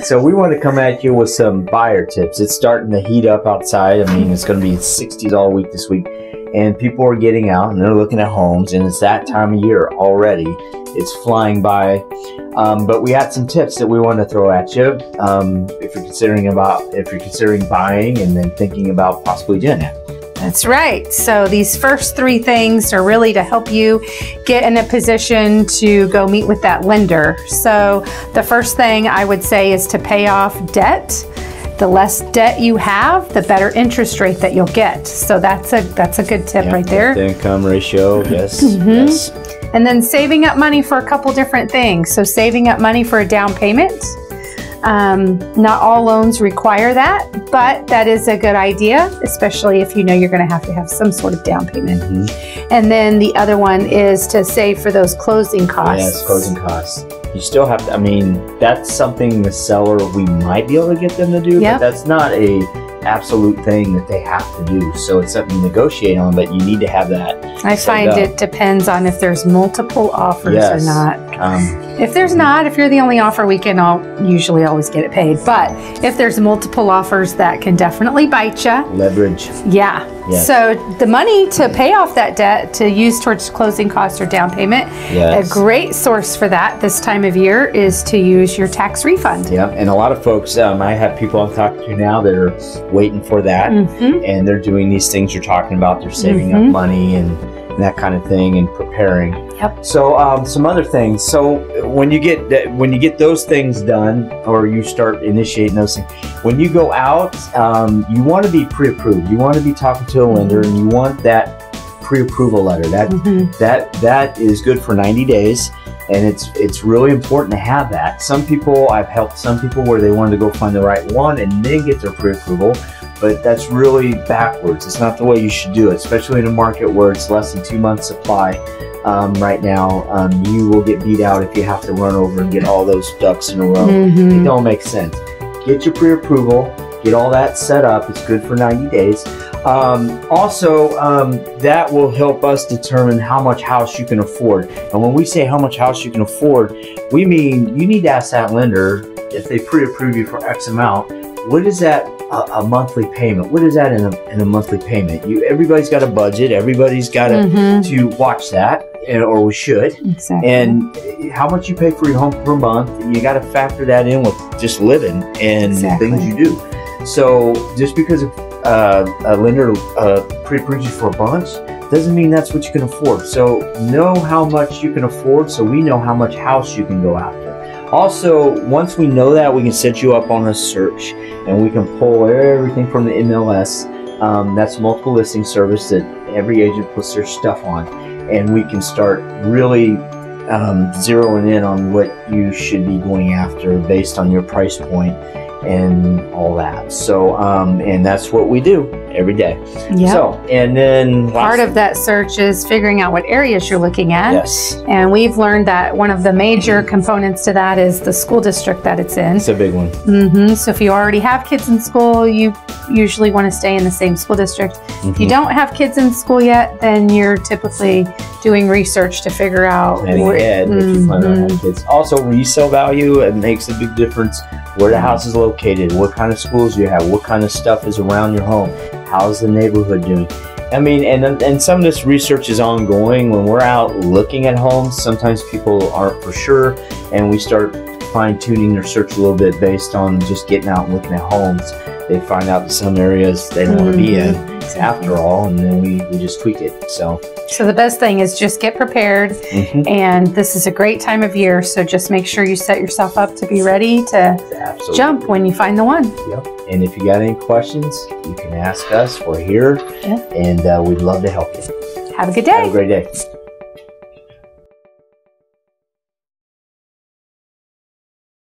So we want to come at you with some buyer tips. It's starting to heat up outside. I mean, it's going to be 60s all week this week. And people are getting out and they're looking at homes, and it's that time of year already. It's flying by. But we had some tips that we want to throw at you if you're considering buying and then thinking about possibly doing that. That's right. So these first three things are really to help you get in a position to go meet with that lender. So the first thing I would say is to pay off debt. The less debt you have, the better interest rate that you'll get. So that's a good tip right there. The income ratio, yes, yes. And then saving up money for a couple different things. So saving up money for a down payment. Not all loans require that, but that is a good idea, especially if you know you're going to have some sort of down payment. And then the other one is to save for those closing costs. Yes, closing costs. You still have to, I mean, that's something the seller, we might be able to get them to do, but that's not a absolute thing that they have to do. So it's something to negotiate on, but you need to have that. I find it depends on if there's multiple offers or not. If there's not, if you're the only offer, we can usually always get it paid. But if there's multiple offers, that can definitely bite you. Leverage. Yeah. Yes. So the money to pay off that debt to use towards closing costs or down payment, a great source for that this time of year is to use your tax refund. Yeah, and a lot of folks, I have people I'm talking to now that are waiting for that, and they're doing these things you're talking about. They're saving up money and that kind of thing and preparing. Yep. So some other things. So when you get those things done, or you start initiating those things, when you go out, you want to be pre-approved. You want to be talking to a lender, and you want that pre-approval letter. That is good for 90 days, and it's really important to have that. I've helped some people where they wanted to go find the right one and then get their pre-approval. But that's really backwards. It's not the way you should do it, especially in a market where it's less than 2 months supply right now. You will get beat out if you have to run over and get all those ducks in a row. It don't make sense. Get your pre-approval, get all that set up. It's good for 90 days. Also, that will help us determine how much house you can afford. And when we say how much house you can afford, we mean you need to ask that lender, if they pre-approve you for X amount, what is that a monthly payment? What is that in a monthly payment? Everybody's got a budget. Everybody's got to watch that, or we should. Exactly. And how much you pay for your home per month, you got to factor that in with just living and things you do. So just because a lender pre-approves you for a bunch doesn't mean that's what you can afford. So know how much you can afford, so we know how much house you can go after. Also, once we know that, we can set you up on a search, and we can pull everything from the MLS. That's multiple listing service that every agent puts their stuff on, and we can start really zeroing in on what you should be going after based on your price point and all that. So, and that's what we do every day. Yep. So, and then part of that search is figuring out what areas you're looking at. Yes. And we've learned that one of the major components to that is the school district that it's in. It's a big one. So if you already have kids in school, you usually want to stay in the same school district. If you don't have kids in school yet, then you're typically doing research to figure out if you plan on having kids. Also, resale value, it makes a big difference. Where the house is located, what kind of schools you have, what kind of stuff is around your home, how's the neighborhood doing. I mean, and some of this research is ongoing. When we're out looking at homes, sometimes people aren't for sure, and we start fine-tuning their search a little bit based on just getting out and looking at homes. They find out that some areas they don't want to be in after all, and then we just tweak it. So the best thing is just get prepared, and this is a great time of year, so just make sure you set yourself up to be ready to jump when you find the one. Yep. And if you got any questions, you can ask us. We're here, and we'd love to help you. Have a good day. Have a great day.